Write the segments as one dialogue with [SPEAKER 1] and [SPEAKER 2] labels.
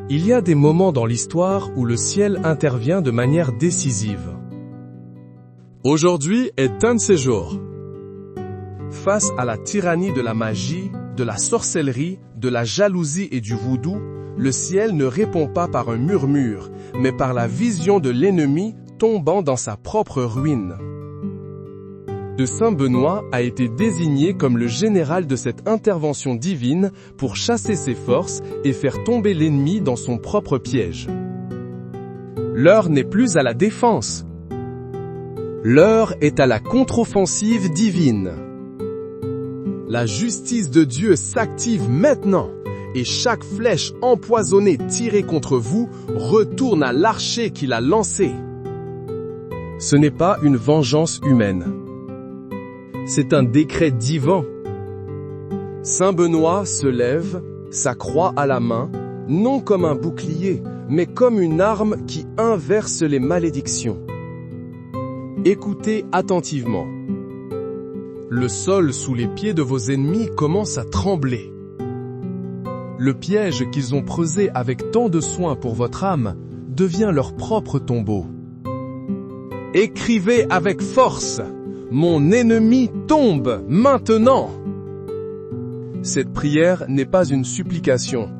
[SPEAKER 1] Il y a des moments dans l'histoire où le ciel intervient de manière décisive. Aujourd'hui est un de ces jours. Face à la tyrannie de la magie, de la sorcellerie, de la jalousie et du voodoo, le ciel ne répond pas par un murmure, mais par la vision de l'ennemi tombant dans sa propre ruine. De Saint Benoît a été désigné comme le général de cette intervention divine pour chasser ses forces et faire tomber l'ennemi dans son propre piège. L'heure n'est plus à la défense. L'heure est à la contre-offensive divine. La justice de Dieu s'active maintenant, et chaque flèche empoisonnée tirée contre vous retourne à l'archer qui l'a lancée. Ce n'est pas une vengeance humaine. C'est un décret divin. Saint Benoît se lève, sa croix à la main, non comme un bouclier, mais comme une arme qui inverse les malédictions. Écoutez attentivement. Le sol sous les pieds de vos ennemis commence à trembler. Le piège qu'ils ont creusé avec tant de soin pour votre âme devient leur propre tombeau. Écrivez avec force. Mon ennemi tombe maintenant. Cette prière n'est pas une supplication.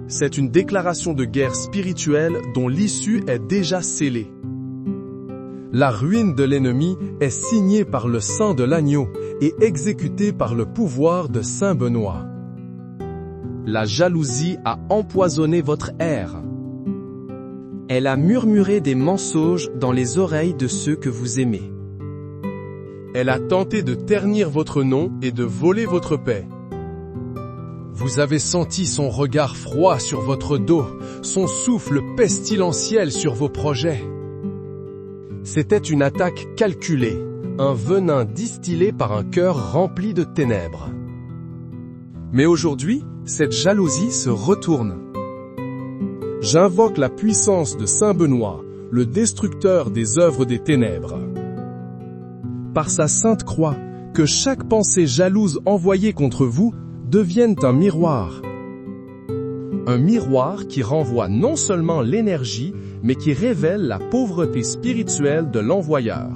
[SPEAKER 1] C'est une déclaration de guerre spirituelle dont l'issue est déjà scellée. La ruine de l'ennemi est signée par le sang de l'agneau et exécutée par le pouvoir de Saint Benoît. La jalousie a empoisonné votre air. Elle a murmuré des mensonges dans les oreilles de ceux que vous aimez. Elle a tenté de ternir votre nom et de voler votre paix. Vous avez senti son regard froid sur votre dos, son souffle pestilentiel sur vos projets. C'était une attaque calculée, un venin distillé par un cœur rempli de ténèbres. Mais aujourd'hui, cette jalousie se retourne. J'invoque la puissance de Saint Benoît, le destructeur des œuvres des ténèbres. Par sa sainte croix, que chaque pensée jalouse envoyée contre vous devienne un miroir. Un miroir qui renvoie non seulement l'énergie, mais qui révèle la pauvreté spirituelle de l'envoyeur.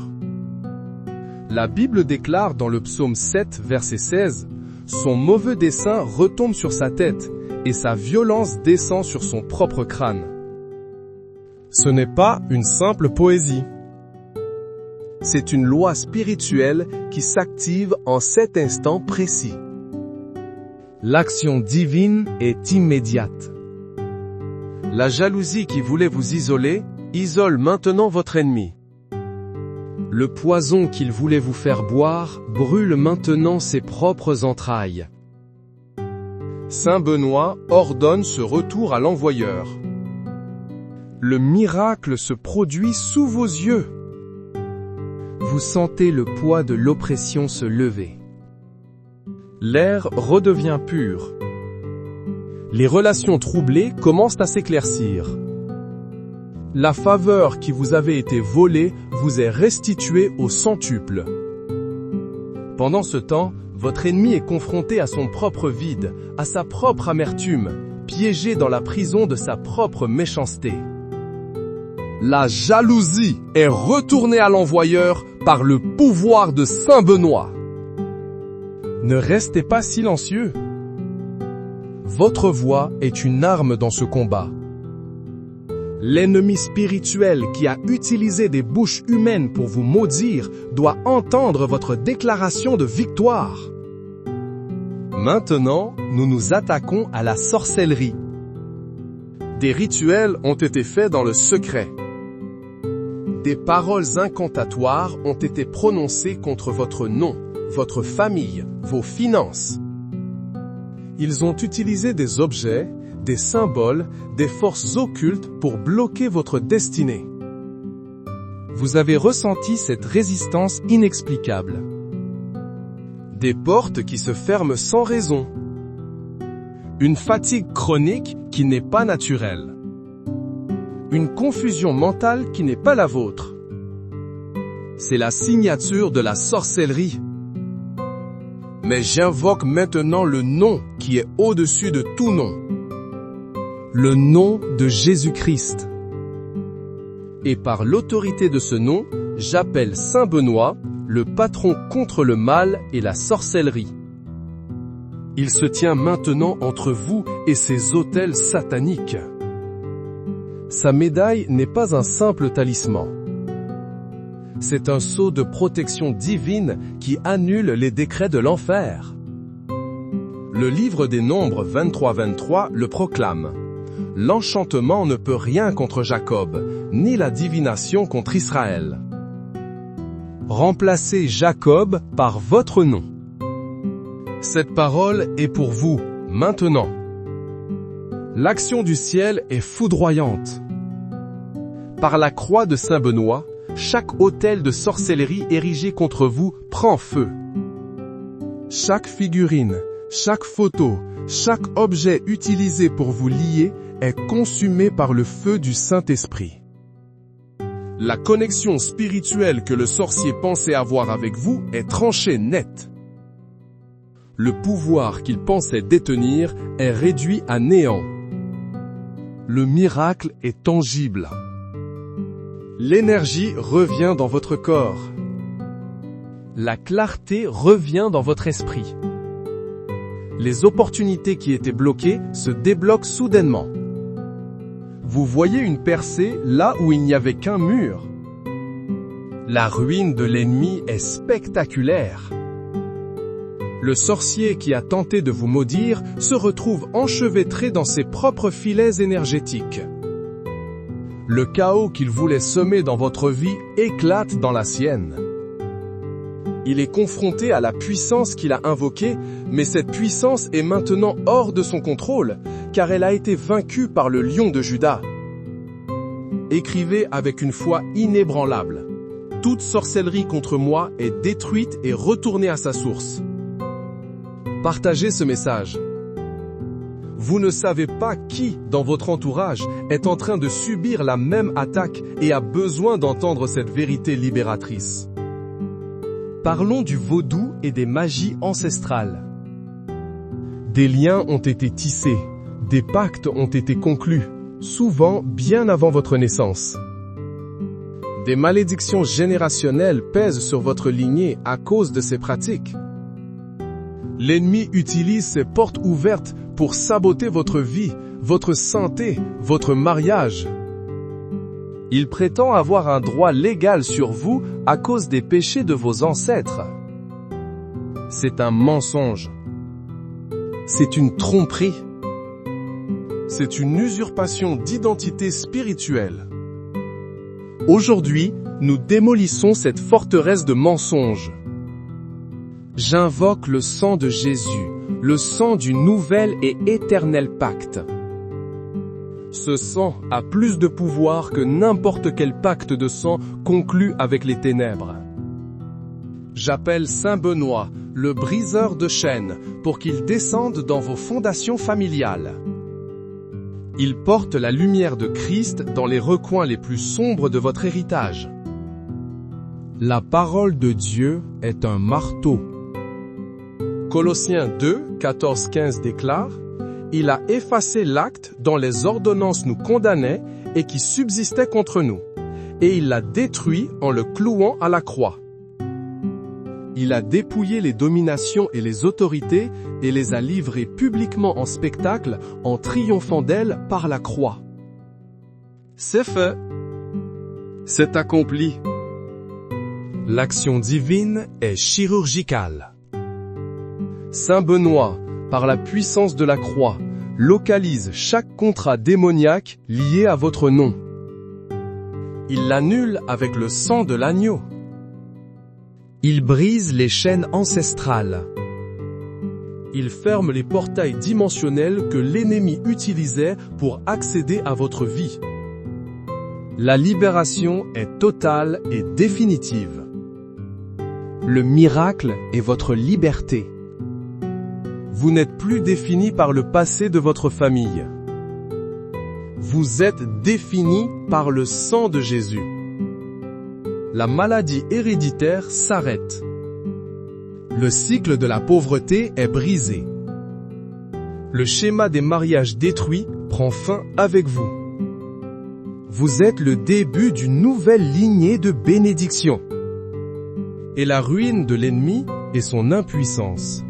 [SPEAKER 1] La Bible déclare dans le psaume 7, verset 16, « Son mauvais dessein retombe sur sa tête, et sa violence descend sur son propre crâne. » Ce n'est pas une simple poésie. C'est une loi spirituelle qui s'active en cet instant précis. L'action divine est immédiate. La jalousie qui voulait vous isoler, isole maintenant votre ennemi. Le poison qu'il voulait vous faire boire, brûle maintenant ses propres entrailles. Saint Benoît ordonne ce retour à l'envoyeur. Le miracle se produit sous vos yeux. Vous sentez le poids de l'oppression se lever. L'air redevient pur. Les relations troublées commencent à s'éclaircir. La faveur qui vous avait été volée vous est restituée au centuple. Pendant ce temps, votre ennemi est confronté à son propre vide, à sa propre amertume, piégé dans la prison de sa propre méchanceté. La jalousie est retournée à l'envoyeur par le pouvoir de Saint Benoît. Ne restez pas silencieux. Votre voix est une arme dans ce combat. L'ennemi spirituel qui a utilisé des bouches humaines pour vous maudire doit entendre votre déclaration de victoire. Maintenant, nous nous attaquons à la sorcellerie. Des rituels ont été faits dans le secret. Des paroles incantatoires ont été prononcées contre votre nom, votre famille, vos finances. Ils ont utilisé des objets, des symboles, des forces occultes pour bloquer votre destinée. Vous avez ressenti cette résistance inexplicable. Des portes qui se ferment sans raison. Une fatigue chronique qui n'est pas naturelle. Une confusion mentale qui n'est pas la vôtre. C'est la signature de la sorcellerie. Mais j'invoque maintenant le nom qui est au-dessus de tout nom. le nom de Jésus-Christ. Et par l'autorité de ce nom, j'appelle Saint Benoît, le patron contre le mal et la sorcellerie. Il se tient maintenant entre vous et ces autels sataniques. Sa médaille n'est pas un simple talisman. C'est un sceau de protection divine qui annule les décrets de l'enfer. Le livre des Nombres 23-23 le proclame. L'enchantement ne peut rien contre Jacob, ni la divination contre Israël. Remplacez Jacob par votre nom. Cette parole est pour vous, maintenant. L'action du ciel est foudroyante. Par la croix de Saint Benoît, chaque autel de sorcellerie érigé contre vous prend feu. Chaque figurine, chaque photo, chaque objet utilisé pour vous lier est consumé par le feu du Saint-Esprit. La connexion spirituelle que le sorcier pensait avoir avec vous est tranchée net. Le pouvoir qu'il pensait détenir est réduit à néant. Le miracle est tangible. L'énergie revient dans votre corps. La clarté revient dans votre esprit. Les opportunités qui étaient bloquées se débloquent soudainement. Vous voyez une percée là où il n'y avait qu'un mur. La ruine de l'ennemi est spectaculaire. Le sorcier qui a tenté de vous maudire se retrouve enchevêtré dans ses propres filets énergétiques. Le chaos qu'il voulait semer dans votre vie éclate dans la sienne. Il est confronté à la puissance qu'il a invoquée, mais cette puissance est maintenant hors de son contrôle, car elle a été vaincue par le lion de Juda. Écrivez avec une foi inébranlable. Toute sorcellerie contre moi est détruite et retournée à sa source. Partagez ce message. Vous ne savez pas qui, dans votre entourage, est en train de subir la même attaque et a besoin d'entendre cette vérité libératrice. Parlons du vaudou et des magies ancestrales. Des liens ont été tissés, des pactes ont été conclus, souvent bien avant votre naissance. Des malédictions générationnelles pèsent sur votre lignée à cause de ces pratiques. L'ennemi utilise ces portes ouvertes pour saboter votre vie, votre santé, votre mariage. Il prétend avoir un droit légal sur vous à cause des péchés de vos ancêtres. C'est un mensonge. C'est une tromperie. C'est une usurpation d'identité spirituelle. Aujourd'hui, nous démolissons cette forteresse de mensonges. J'invoque le sang de Jésus, le sang du nouvel et éternel pacte. Ce sang a plus de pouvoir que n'importe quel pacte de sang conclu avec les ténèbres. J'appelle Saint Benoît, le briseur de chaînes, pour qu'il descende dans vos fondations familiales. Il porte la lumière de Christ dans les recoins les plus sombres de votre héritage. La parole de Dieu est un marteau. Colossiens 2, 14-15 déclare: Il a effacé l'acte dont les ordonnances nous condamnaient et qui subsistait contre nous, et il l'a détruit en le clouant à la croix. Il a dépouillé les dominations et les autorités et les a livrées publiquement en spectacle en triomphant d'elles par la croix. C'est fait. C'est accompli. L'action divine est chirurgicale. Saint Benoît, par la puissance de la croix, localise chaque contrat démoniaque lié à votre nom. Il l'annule avec le sang de l'agneau. Il brise les chaînes ancestrales. Il ferme les portails dimensionnels que l'ennemi utilisait pour accéder à votre vie. La libération est totale et définitive. Le miracle est votre liberté. Vous n'êtes plus défini par le passé de votre famille. Vous êtes défini par le sang de Jésus. La maladie héréditaire s'arrête. Le cycle de la pauvreté est brisé. Le schéma des mariages détruits prend fin avec vous. Vous êtes le début d'une nouvelle lignée de bénédiction. Et la ruine de l'ennemi est son impuissance.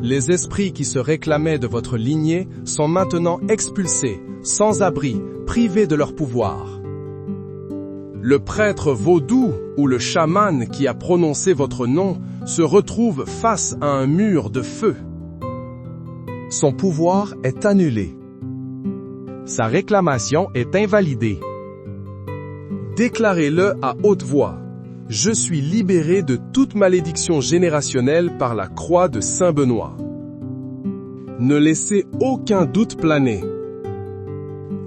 [SPEAKER 1] Les esprits qui se réclamaient de votre lignée sont maintenant expulsés, sans abri, privés de leur pouvoir. Le prêtre vaudou ou le chaman qui a prononcé votre nom se retrouve face à un mur de feu. Son pouvoir est annulé. Sa réclamation est invalidée. Déclarez-le à haute voix. Je suis libéré de toute malédiction générationnelle par la croix de Saint Benoît. Ne laissez aucun doute planer.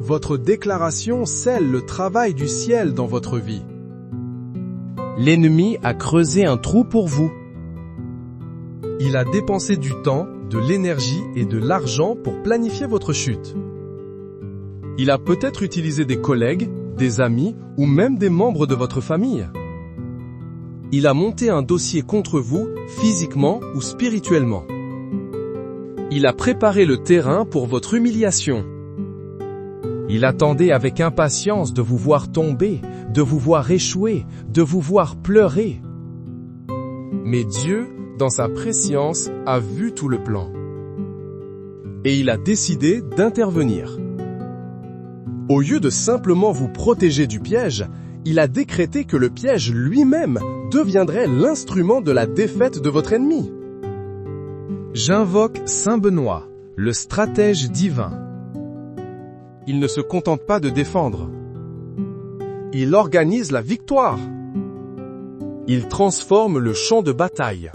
[SPEAKER 1] Votre déclaration scelle le travail du ciel dans votre vie. L'ennemi a creusé un trou pour vous. Il a dépensé du temps, de l'énergie et de l'argent pour planifier votre chute. Il a peut-être utilisé des collègues, des amis ou même des membres de votre famille. Il a monté un dossier contre vous, physiquement ou spirituellement. Il a préparé le terrain pour votre humiliation. Il attendait avec impatience de vous voir tomber, de vous voir échouer, de vous voir pleurer. Mais Dieu, dans sa prescience, a vu tout le plan. Et il a décidé d'intervenir. Au lieu de simplement vous protéger du piège, il a décrété que le piège lui-même deviendrait l'instrument de la défaite de votre ennemi. J'invoque Saint Benoît, le stratège divin. Il ne se contente pas de défendre. Il organise la victoire. Il transforme le champ de bataille.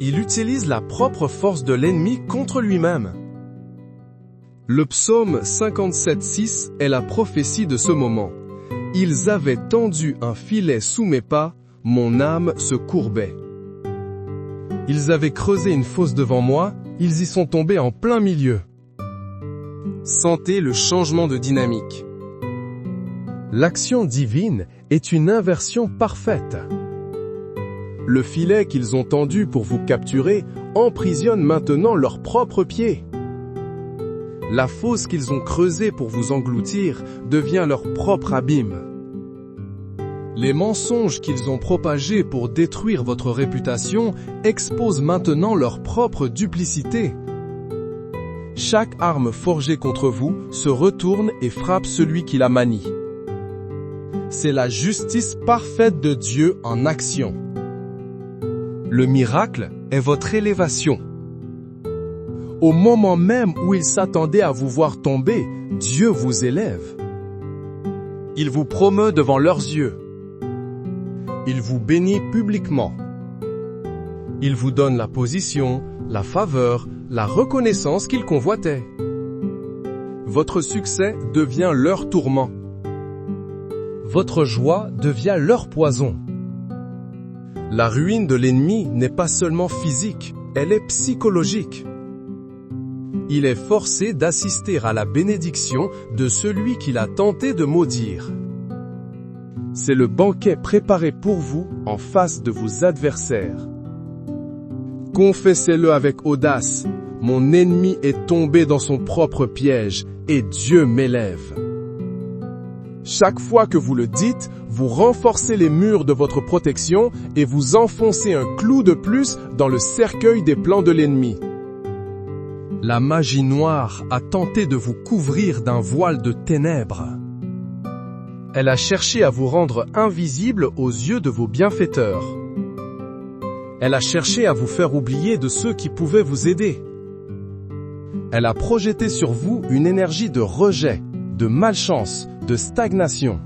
[SPEAKER 1] Il utilise la propre force de l'ennemi contre lui-même. Le psaume 57:6 est la prophétie de ce moment. Ils avaient tendu un filet sous mes pas, mon âme se courbait. Ils avaient creusé une fosse devant moi, ils y sont tombés en plein milieu. Sentez le changement de dynamique. L'action divine est une inversion parfaite. Le filet qu'ils ont tendu pour vous capturer emprisonne maintenant leurs propres pieds. La fosse qu'ils ont creusée pour vous engloutir devient leur propre abîme. Les mensonges qu'ils ont propagés pour détruire votre réputation exposent maintenant leur propre duplicité. Chaque arme forgée contre vous se retourne et frappe celui qui la manie. C'est la justice parfaite de Dieu en action. Le miracle est votre élévation. Au moment même où ils s'attendaient à vous voir tomber, Dieu vous élève. Il vous promeut devant leurs yeux. Il vous bénit publiquement. Il vous donne la position, la faveur, la reconnaissance qu'ils convoitaient. Votre succès devient leur tourment. Votre joie devient leur poison. La ruine de l'ennemi n'est pas seulement physique, elle est psychologique. Il est forcé d'assister à la bénédiction de celui qu'il a tenté de maudire. C'est le banquet préparé pour vous en face de vos adversaires. Confessez-le avec audace, mon ennemi est tombé dans son propre piège et Dieu m'élève. Chaque fois que vous le dites, vous renforcez les murs de votre protection et vous enfoncez un clou de plus dans le cercueil des plans de l'ennemi. La magie noire a tenté de vous couvrir d'un voile de ténèbres. Elle a cherché à vous rendre invisible aux yeux de vos bienfaiteurs. Elle a cherché à vous faire oublier de ceux qui pouvaient vous aider. Elle a projeté sur vous une énergie de rejet, de malchance, de stagnation.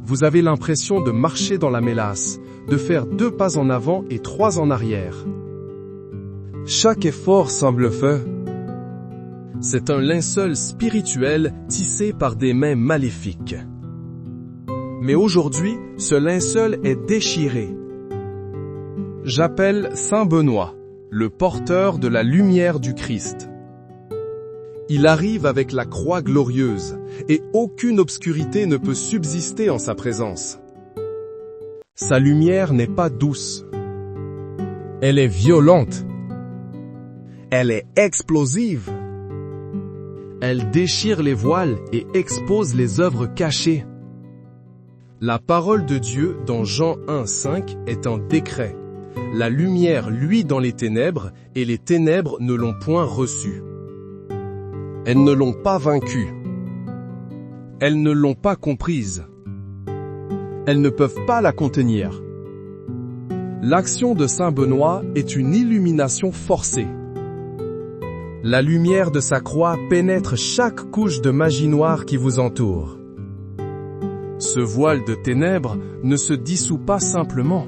[SPEAKER 1] Vous avez l'impression de marcher dans la mélasse, de faire 2 pas en avant et 3 en arrière. Chaque effort semble vain. C'est un linceul spirituel tissé par des mains maléfiques. Mais aujourd'hui, ce linceul est déchiré. J'appelle Saint Benoît, le porteur de la lumière du Christ. Il arrive avec la croix glorieuse, et aucune obscurité ne peut subsister en sa présence. Sa lumière n'est pas douce. Elle est violente. Elle est explosive.
[SPEAKER 2] Elle déchire les voiles et expose les œuvres cachées.
[SPEAKER 1] La parole de Dieu dans Jean 1,5 est un décret. La lumière luit dans les ténèbres et les ténèbres ne l'ont point reçue. Elles ne l'ont pas vaincue. Elles ne l'ont pas comprise. Elles ne peuvent pas la contenir. L'action de Saint Benoît est une illumination forcée. La lumière de sa croix pénètre chaque couche de magie noire qui vous entoure. Ce voile de ténèbres ne se dissout pas simplement.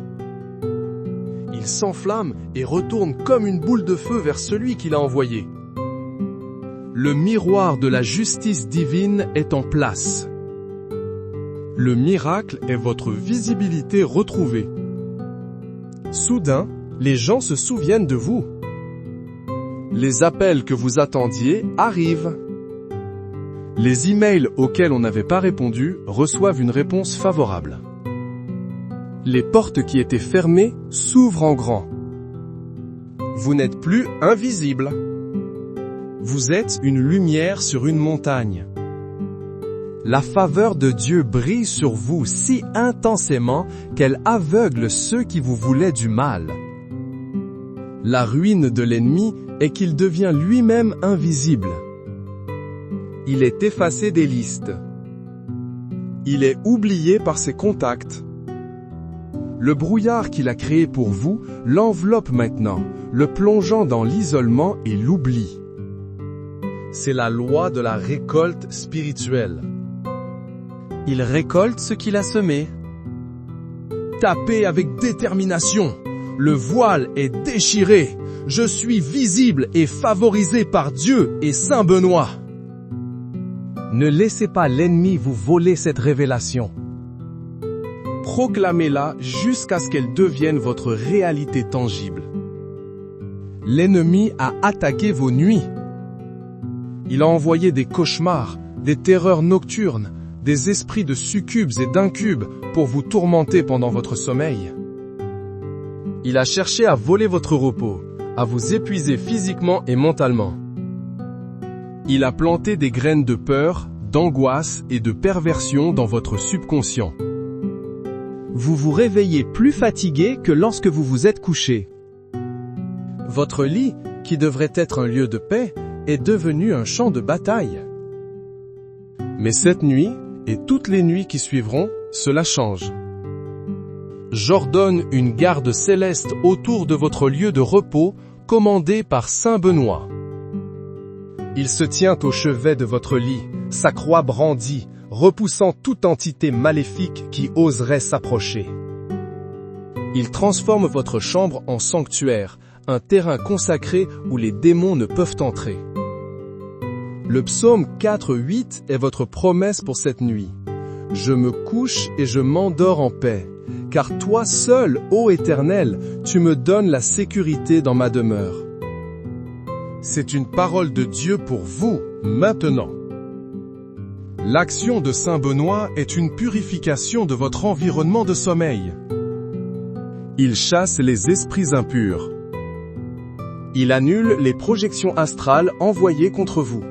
[SPEAKER 1] Il s'enflamme et retourne comme une boule de feu vers celui qui l'a envoyé. Le miroir de la justice divine est en place. Le miracle est votre visibilité retrouvée. Soudain, les gens se souviennent de vous. Les appels que vous attendiez arrivent. Les emails auxquels on n'avait pas répondu reçoivent une réponse favorable. Les portes qui étaient fermées s'ouvrent en grand. Vous n'êtes plus invisible. Vous êtes une lumière sur une montagne. La faveur de Dieu brille sur vous si intensément qu'elle aveugle ceux qui vous voulaient du mal. La ruine de l'ennemi est qu'il devient lui-même invisible. Il est effacé des listes. Il est oublié par ses contacts. Le brouillard qu'il a créé pour vous l'enveloppe maintenant, le plongeant dans l'isolement et l'oubli. C'est la loi de la récolte spirituelle. Il récolte ce qu'il a semé. Tapez avec détermination. Le voile est déchiré. Je suis visible et favorisé par Dieu et Saint Benoît. Ne laissez pas l'ennemi vous voler cette révélation. Proclamez-la jusqu'à ce qu'elle devienne votre réalité tangible. L'ennemi a attaqué vos nuits. Il a envoyé des cauchemars, des terreurs nocturnes, des esprits de succubes et d'incubes pour vous tourmenter pendant votre sommeil. Il a cherché à voler votre repos, à vous épuiser physiquement et mentalement. Il a planté des graines de peur, d'angoisse et de perversion dans votre subconscient. Vous vous réveillez plus fatigué que lorsque vous vous êtes couché. Votre lit, qui devrait être un lieu de paix, est devenu un champ de bataille. Mais cette nuit, et toutes les nuits qui suivront, cela change. J'ordonne une garde céleste autour de votre lieu de repos, commandée par Saint Benoît. Il se tient au chevet de votre lit, sa croix brandie, repoussant toute entité maléfique qui oserait s'approcher. Il transforme votre chambre en sanctuaire, un terrain consacré où les démons ne peuvent entrer. Le psaume 4:8 est votre promesse pour cette nuit. Je me couche et je m'endors en paix, car toi seul, ô Éternel, tu me donnes la sécurité dans ma demeure. C'est une parole de Dieu pour vous, maintenant. L'action de Saint Benoît est une purification de votre environnement de sommeil. Il chasse les esprits impurs. Il annule les projections astrales envoyées contre vous.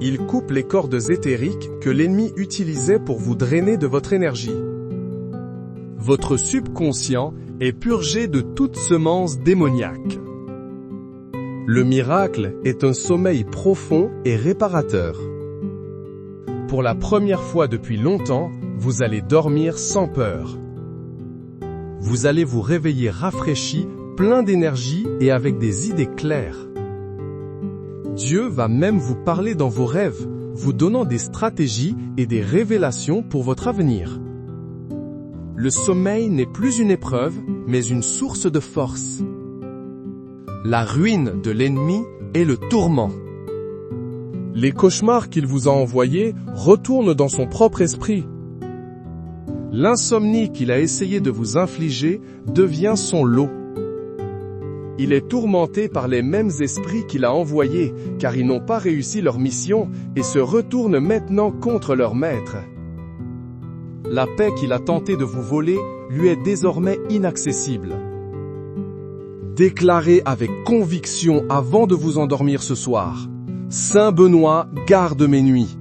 [SPEAKER 1] Il coupe les cordes éthériques que l'ennemi utilisait pour vous drainer de votre énergie. Votre subconscient est purgé de toute semence démoniaque. Le miracle est un sommeil profond et réparateur. Pour la première fois depuis longtemps, vous allez dormir sans peur. Vous allez vous réveiller rafraîchi, plein d'énergie et avec des idées claires. Dieu va même vous parler dans vos rêves, vous donnant des stratégies et des révélations pour votre avenir. Le sommeil n'est plus une épreuve, mais une source de force. La ruine de l'ennemi est le tourment. Les cauchemars qu'il vous a envoyés retournent dans son propre esprit. L'insomnie qu'il a essayé de vous infliger devient son lot. Il est tourmenté par les mêmes esprits qu'il a envoyés, car ils n'ont pas réussi leur mission et se retournent maintenant contre leur maître. La paix qu'il a tenté de vous voler lui est désormais inaccessible. Déclarez avec conviction avant de vous endormir ce soir. Saint Benoît, garde mes nuits.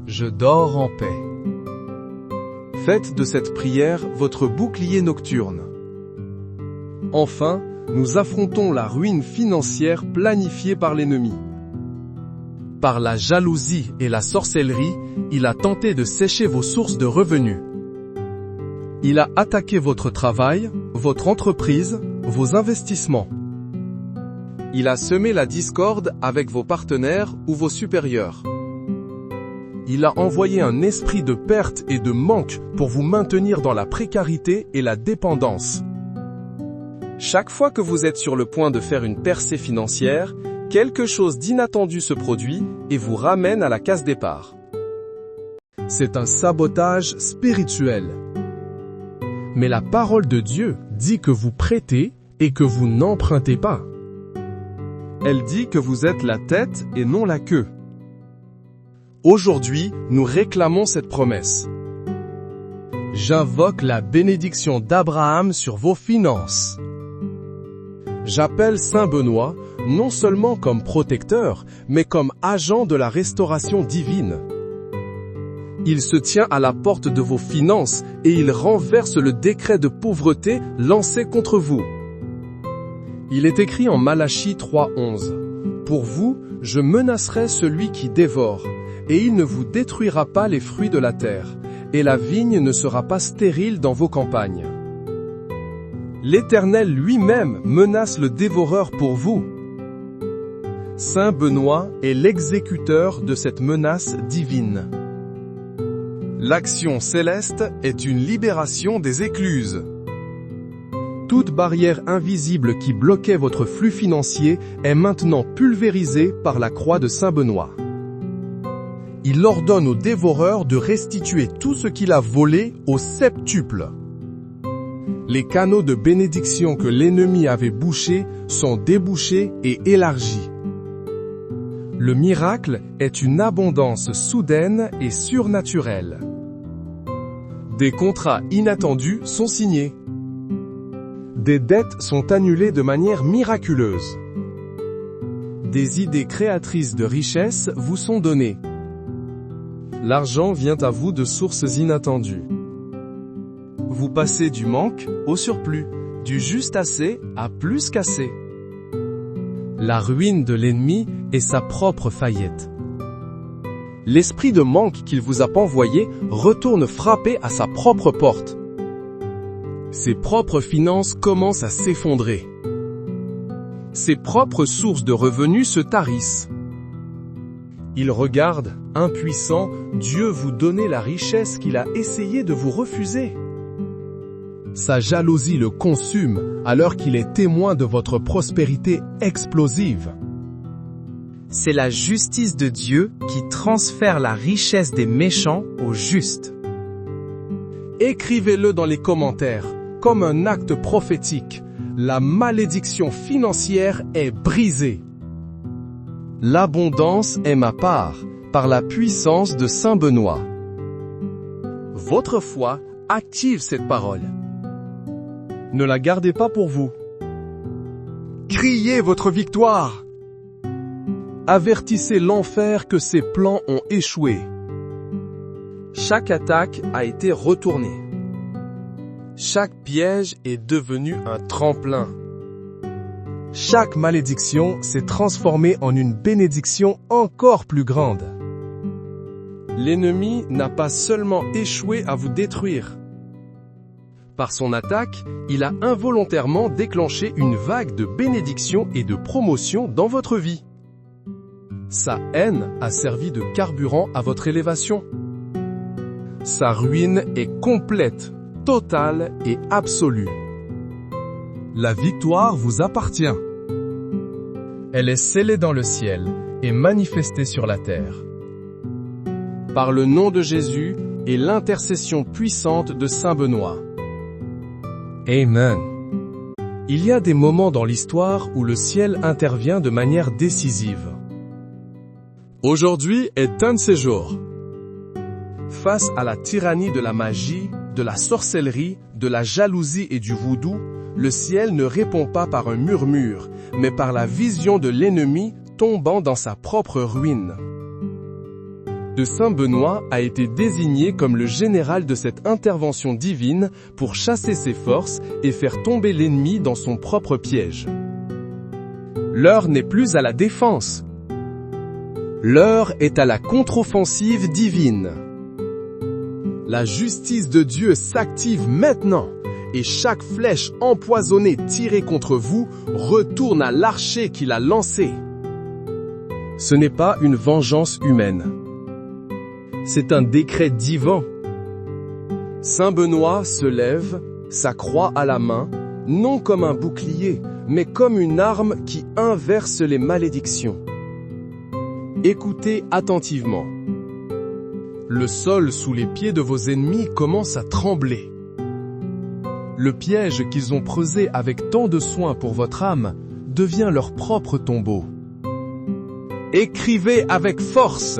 [SPEAKER 2] Je dors en paix.
[SPEAKER 1] Faites de cette prière votre bouclier nocturne. Enfin, nous affrontons la ruine financière planifiée par l'ennemi. Par la jalousie et la sorcellerie, il a tenté de sécher vos sources de revenus. Il a attaqué votre travail, votre entreprise, vos investissements. Il a semé la discorde avec vos partenaires ou vos supérieurs. Il a envoyé un esprit de perte et de manque pour vous maintenir dans la précarité et la dépendance. Chaque fois que vous êtes sur le point de faire une percée financière, quelque chose d'inattendu se produit et vous ramène à la case départ. C'est un sabotage spirituel. Mais la parole de Dieu dit que vous prêtez et que vous n'empruntez pas. Elle dit que vous êtes la tête et non la queue. Aujourd'hui, nous réclamons cette promesse. J'invoque la bénédiction d'Abraham sur vos finances. J'appelle Saint Benoît, non seulement comme protecteur, mais comme agent de la restauration divine. Il se tient à la porte de vos finances et il renverse le décret de pauvreté lancé contre vous. Il est écrit en Malachie 3:11. Pour vous, je menacerai celui qui dévore, et il ne vous détruira pas les fruits de la terre, et la vigne ne sera pas stérile dans vos campagnes. L'Éternel lui-même menace le dévoreur pour vous. Saint Benoît est l'exécuteur de cette menace divine. L'action céleste est une libération des écluses. Toute barrière invisible qui bloquait votre flux financier est maintenant pulvérisée par la croix de Saint Benoît. Il ordonne au dévoreur de restituer tout ce qu'il a volé au septuple. Les canaux de bénédiction que l'ennemi avait bouchés sont débouchés et élargis. Le miracle est une abondance soudaine et surnaturelle. Des contrats inattendus sont signés. Des dettes sont annulées de manière miraculeuse. Des idées créatrices de richesse vous sont données. L'argent vient à vous de sources inattendues. Vous passez du manque au surplus, du juste assez à plus qu'assez. La ruine de l'ennemi est sa propre faillite. L'esprit de manque qu'il vous a envoyé retourne frapper à sa propre porte. Ses propres finances commencent à s'effondrer. Ses propres sources de revenus se tarissent. Il regarde, impuissant, Dieu vous donner la richesse qu'il a essayé de vous refuser. Sa jalousie le consume alors qu'il est témoin de votre prospérité explosive.
[SPEAKER 3] C'est la justice de Dieu qui transfère la richesse des méchants aux justes.
[SPEAKER 1] Écrivez-le dans les commentaires, comme un acte prophétique. La malédiction financière est brisée. L'abondance est ma part, par la puissance de Saint Benoît. Votre foi active cette parole. Ne la gardez pas pour vous. Criez votre victoire. Avertissez l'enfer que ses plans ont échoué. Chaque attaque a été retournée. Chaque piège est devenu un tremplin. Chaque malédiction s'est transformée en une bénédiction encore plus grande. L'ennemi n'a pas seulement échoué à vous détruire. Par son attaque, il a involontairement déclenché une vague de bénédictions et de promotion dans votre vie. Sa haine a servi de carburant à votre élévation. Sa ruine est complète, totale et absolue. La victoire vous appartient. Elle est scellée dans le ciel et manifestée sur la terre. Par le nom de Jésus et l'intercession puissante de Saint Benoît. Amen. Il y a des moments dans l'histoire où le ciel intervient de manière décisive. Aujourd'hui est un de ces jours. Face à la tyrannie de la magie, de la sorcellerie, de la jalousie et du voodoo, le ciel ne répond pas par un murmure, mais par la vision de l'ennemi tombant dans sa propre ruine. De Saint Benoît a été désigné comme le général de cette intervention divine pour chasser ses forces et faire tomber l'ennemi dans son propre piège. L'heure n'est plus à la défense. L'heure est à la contre-offensive divine. La justice de Dieu s'active maintenant, et chaque flèche empoisonnée tirée contre vous retourne à l'archer qui l'a lancée. Ce n'est pas une vengeance humaine. C'est un décret divin. Saint Benoît se lève, sa croix à la main, non comme un bouclier, mais comme une arme qui inverse les malédictions. Écoutez attentivement. Le sol sous les pieds de vos ennemis commence à trembler. Le piège qu'ils ont creusé avec tant de soin pour votre âme devient leur propre tombeau. Écrivez avec force.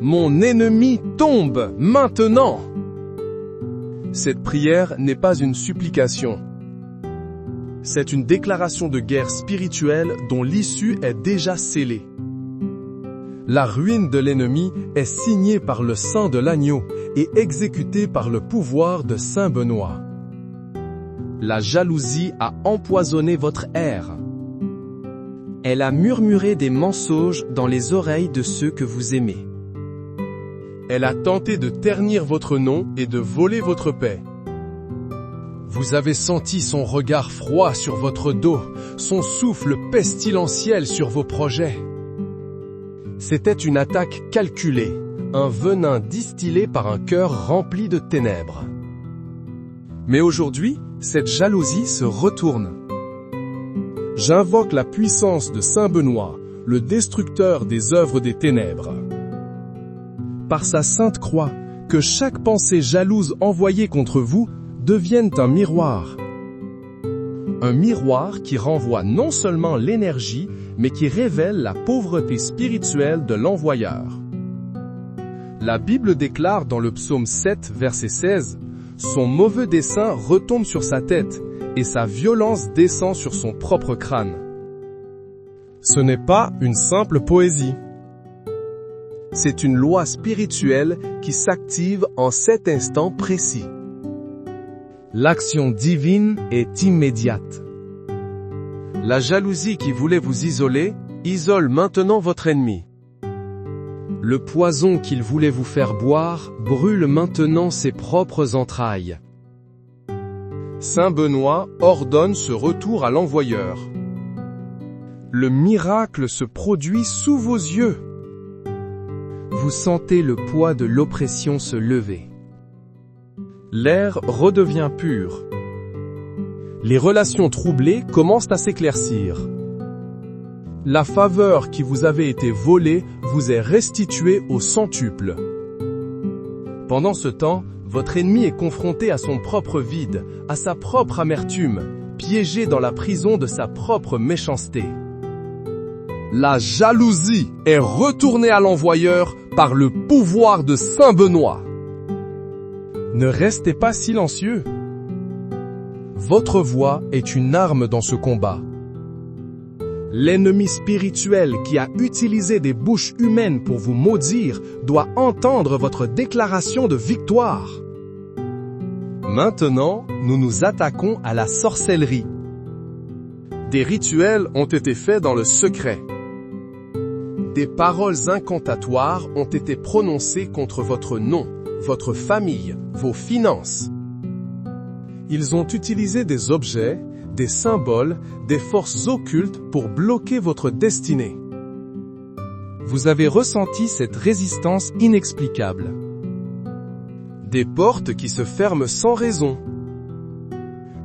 [SPEAKER 1] Mon ennemi tombe maintenant. Cette prière n'est pas une supplication. C'est une déclaration de guerre spirituelle dont l'issue est déjà scellée. La ruine de l'ennemi est signée par le sang de l'agneau et exécutée par le pouvoir de Saint Benoît. La jalousie a empoisonné votre air. Elle a murmuré des mensonges dans les oreilles de ceux que vous aimez. Elle a tenté de ternir votre nom et de voler votre paix. Vous avez senti son regard froid sur votre dos, son souffle pestilentiel sur vos projets. C'était une attaque calculée, un venin distillé par un cœur rempli de ténèbres. Mais aujourd'hui, cette jalousie se retourne. J'invoque la puissance de Saint Benoît, le destructeur des œuvres des ténèbres. Par sa sainte croix, que chaque pensée jalouse envoyée contre vous devienne un miroir. Un miroir qui renvoie non seulement l'énergie, mais qui révèle la pauvreté spirituelle de l'envoyeur. La Bible déclare dans le psaume 7, verset 16, « Son mauvais dessein retombe sur sa tête, et sa violence descend sur son propre crâne. » Ce n'est pas une simple poésie. C'est une loi spirituelle qui s'active en cet instant précis. L'action divine est immédiate. La jalousie qui voulait vous isoler, isole maintenant votre ennemi. Le poison qu'il voulait vous faire boire, brûle maintenant ses propres entrailles. Saint Benoît ordonne ce retour à l'envoyeur. Le miracle se produit sous vos yeux. Vous sentez le poids de l'oppression se lever. L'air redevient pur. Les relations troublées commencent à s'éclaircir. La faveur qui vous avait été volée vous est restituée au centuple. Pendant ce temps, votre ennemi est confronté à son propre vide, à sa propre amertume, piégé dans la prison de sa propre méchanceté. La jalousie est retournée à l'envoyeur par le pouvoir de Saint Benoît. Ne restez pas silencieux. Votre voix est une arme dans ce combat. L'ennemi spirituel qui a utilisé des bouches humaines pour vous maudire doit entendre votre déclaration de victoire. Maintenant, nous nous attaquons à la sorcellerie. Des rituels ont été faits dans le secret. Des paroles incantatoires ont été prononcées contre votre nom, votre famille, vos finances. Ils ont utilisé des objets, des symboles, des forces occultes pour bloquer votre destinée. Vous avez ressenti cette résistance inexplicable. Des portes qui se ferment sans raison.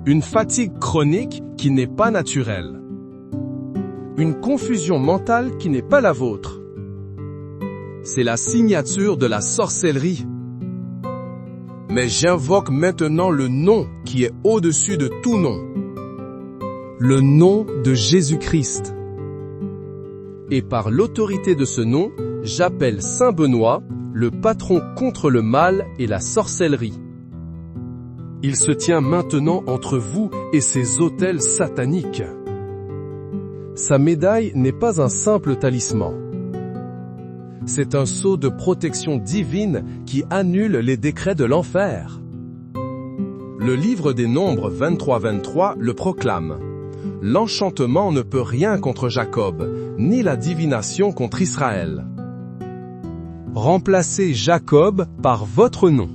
[SPEAKER 1] Une fatigue chronique qui n'est pas naturelle. Une confusion mentale qui n'est pas la vôtre. C'est la signature de la sorcellerie. Mais j'invoque maintenant le nom qui est au-dessus de tout nom. Le nom de Jésus-Christ. Et par l'autorité de ce nom, j'appelle Saint Benoît, le patron contre le mal et la sorcellerie. Il se tient maintenant entre vous et ces autels sataniques. Sa médaille n'est pas un simple talisman. C'est un sceau de protection divine qui annule les décrets de l'enfer. Le livre des Nombres 23-23 le proclame. L'enchantement ne peut rien contre Jacob, ni la divination contre Israël. Remplacez Jacob par votre nom.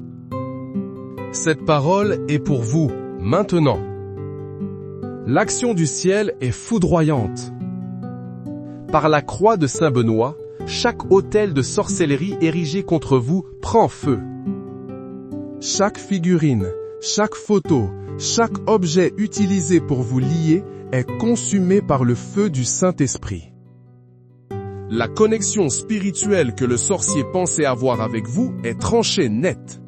[SPEAKER 1] Cette parole est pour vous, maintenant. L'action du ciel est foudroyante. Par la croix de Saint-Benoît, chaque autel de sorcellerie érigé contre vous prend feu. Chaque figurine, chaque photo, chaque objet utilisé pour vous lier est consumé par le feu du Saint-Esprit. La connexion spirituelle que le sorcier pensait avoir avec vous est tranchée net.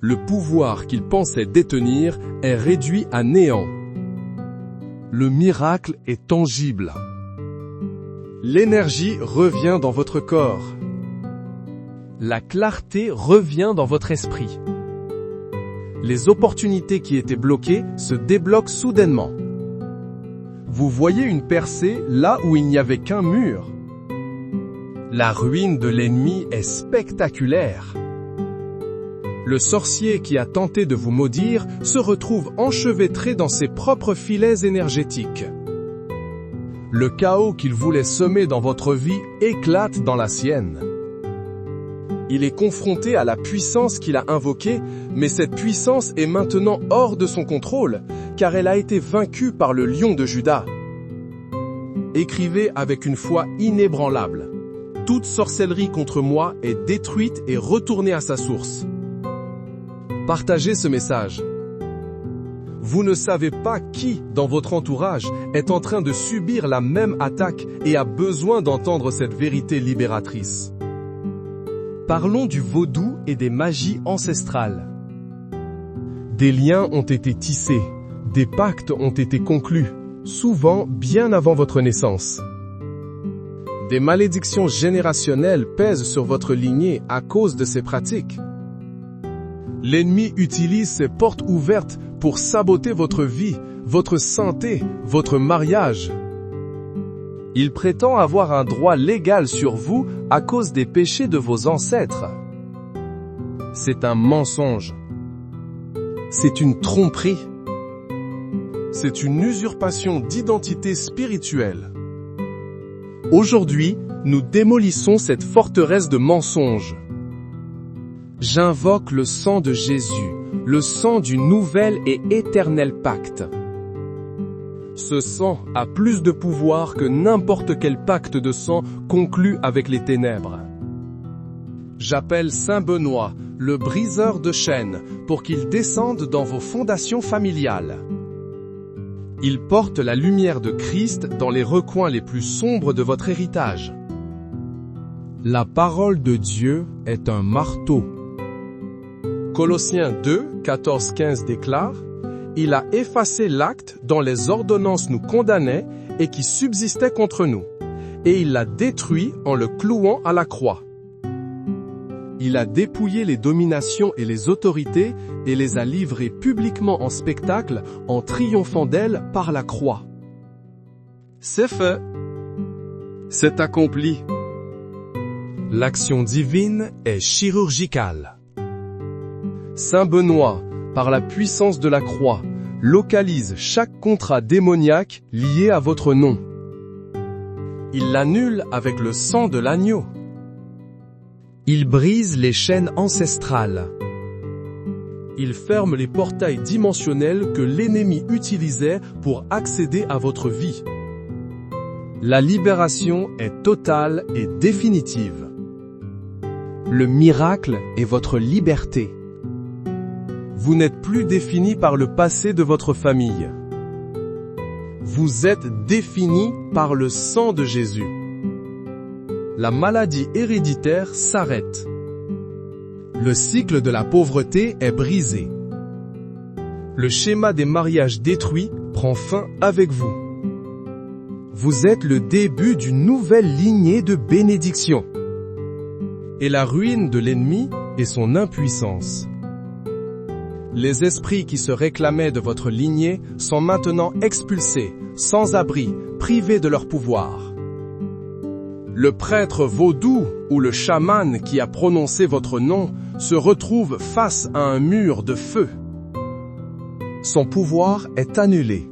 [SPEAKER 1] Le pouvoir qu'il pensait détenir est réduit à néant. Le miracle est tangible. L'énergie revient dans votre corps. La clarté revient dans votre esprit. Les opportunités qui étaient bloquées se débloquent soudainement. Vous voyez une percée là où il n'y avait qu'un mur. La ruine de l'ennemi est spectaculaire. Le sorcier qui a tenté de vous maudire se retrouve enchevêtré dans ses propres filets énergétiques. Le chaos qu'il voulait semer dans votre vie éclate dans la sienne. Il est confronté à la puissance qu'il a invoquée, mais cette puissance est maintenant hors de son contrôle, car elle a été vaincue par le lion de Juda. Écrivez avec une foi inébranlable. Toute sorcellerie contre moi est détruite et retournée à sa source. Partagez ce message. Vous ne savez pas qui, dans votre entourage, est en train de subir la même attaque et a besoin d'entendre cette vérité libératrice. Parlons du vaudou et des magies ancestrales. Des liens ont été tissés, des pactes ont été conclus, souvent bien avant votre naissance. Des malédictions générationnelles pèsent sur votre lignée à cause de ces pratiques. L'ennemi utilise ces portes ouvertes pour saboter votre vie, votre santé, votre mariage. Il prétend avoir un droit légal sur vous à cause des péchés de vos ancêtres. C'est un mensonge. C'est une tromperie. C'est une usurpation d'identité spirituelle. Aujourd'hui, nous démolissons cette forteresse de mensonges. J'invoque le sang de Jésus, le sang du nouvel et éternel pacte. Ce sang a plus de pouvoir que n'importe quel pacte de sang conclu avec les ténèbres. J'appelle Saint Benoît, le briseur de chaînes, pour qu'il descende dans vos fondations familiales. Il porte la lumière de Christ dans les recoins les plus sombres de votre héritage. La parole de Dieu est un marteau. Colossiens 2, 14-15 déclare: Il a effacé l'acte dont les ordonnances nous condamnaient et qui subsistait contre nous, et il l'a détruit en le clouant à la croix. Il a dépouillé les dominations et les autorités et les a livrées publiquement en spectacle en triomphant d'elles par la croix. C'est fait. C'est accompli. L'action divine est chirurgicale. Saint Benoît, par la puissance de la croix, localise chaque contrat démoniaque lié à votre nom. Il l'annule avec le sang de l'agneau. Il brise les chaînes ancestrales. Il ferme les portails dimensionnels que l'ennemi utilisait pour accéder à votre vie. La libération est totale et définitive. Le miracle est votre liberté. Vous n'êtes plus défini par le passé de votre famille. Vous êtes défini par le sang de Jésus. La maladie héréditaire s'arrête. Le cycle de la pauvreté est brisé. Le schéma des mariages détruits prend fin avec vous. Vous êtes le début d'une nouvelle lignée de bénédictions. Et la ruine de l'ennemi est son impuissance. Les esprits qui se réclamaient de votre lignée sont maintenant expulsés, sans abri, privés de leur pouvoir. Le prêtre vaudou ou le chaman qui a prononcé votre nom se retrouve face à un mur de feu. Son pouvoir est annulé.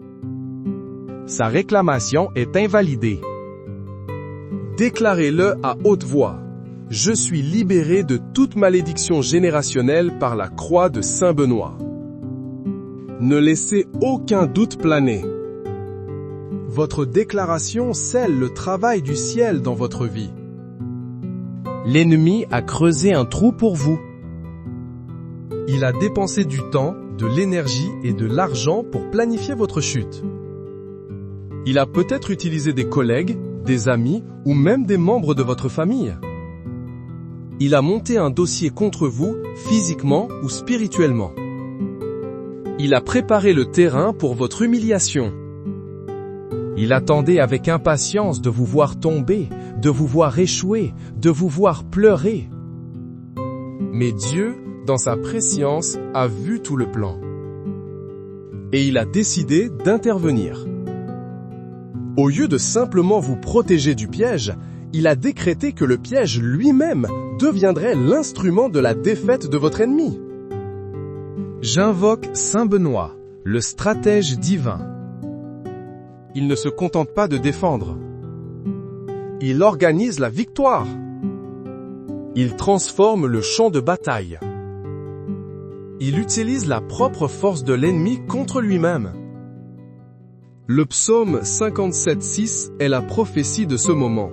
[SPEAKER 1] Sa réclamation est invalidée. Déclarez-le à haute voix. Je suis libéré de toute malédiction générationnelle par la croix de Saint Benoît. Ne laissez aucun doute planer. Votre déclaration scelle le travail du ciel dans votre vie. L'ennemi a creusé un trou pour vous. Il a dépensé du temps, de l'énergie et de l'argent pour planifier votre chute. Il a peut-être utilisé des collègues, des amis ou même des membres de votre famille. Il a monté un dossier contre vous, physiquement ou spirituellement. Il a préparé le terrain pour votre humiliation. Il attendait avec impatience de vous voir tomber, de vous voir échouer, de vous voir pleurer. Mais Dieu, dans sa prescience, a vu tout le plan. Et il a décidé d'intervenir. Au lieu de simplement vous protéger du piège, il a décrété que le piège lui-même deviendrait l'instrument de la défaite de votre ennemi. J'invoque Saint Benoît, le stratège divin. Il ne se contente pas de défendre. Il organise la victoire. Il transforme le champ de bataille. Il utilise la propre force de l'ennemi contre lui-même. Le psaume 57:6 est la prophétie de ce moment.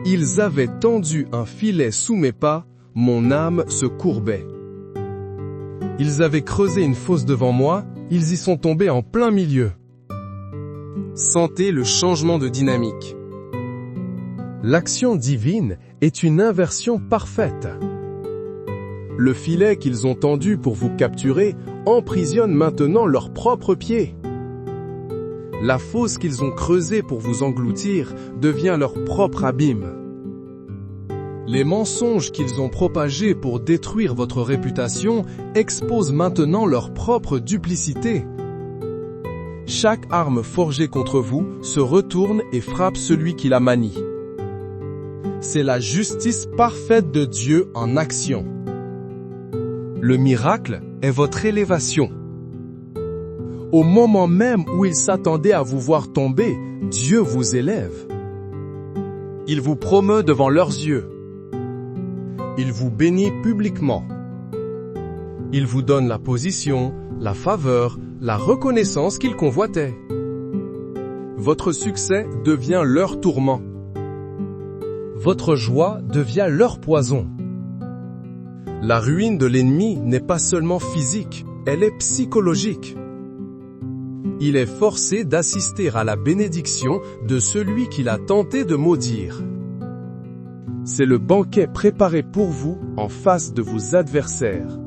[SPEAKER 1] Ils avaient tendu un filet sous mes pas, mon âme se courbait. Ils avaient creusé une fosse devant moi, ils y sont tombés en plein milieu. Sentez le changement de dynamique. L'action divine est une inversion parfaite. Le filet qu'ils ont tendu pour vous capturer emprisonne maintenant leurs propres pieds. La fosse qu'ils ont creusée pour vous engloutir devient leur propre abîme. Les mensonges qu'ils ont propagés pour détruire votre réputation exposent maintenant leur propre duplicité. Chaque arme forgée contre vous se retourne et frappe celui qui la manie. C'est la justice parfaite de Dieu en action. Le miracle est votre élévation. Au moment même où il s'attendait à vous voir tomber, Dieu vous élève. Il vous promeut devant leurs yeux. Il vous bénit publiquement. Il vous donne la position, la faveur, la reconnaissance qu'il convoitait. Votre succès devient leur tourment. Votre joie devient leur poison. La ruine de l'ennemi n'est pas seulement physique, elle est psychologique. Il est forcé d'assister à la bénédiction de celui qu'il a tenté de maudire. C'est le banquet préparé pour vous en face de vos adversaires.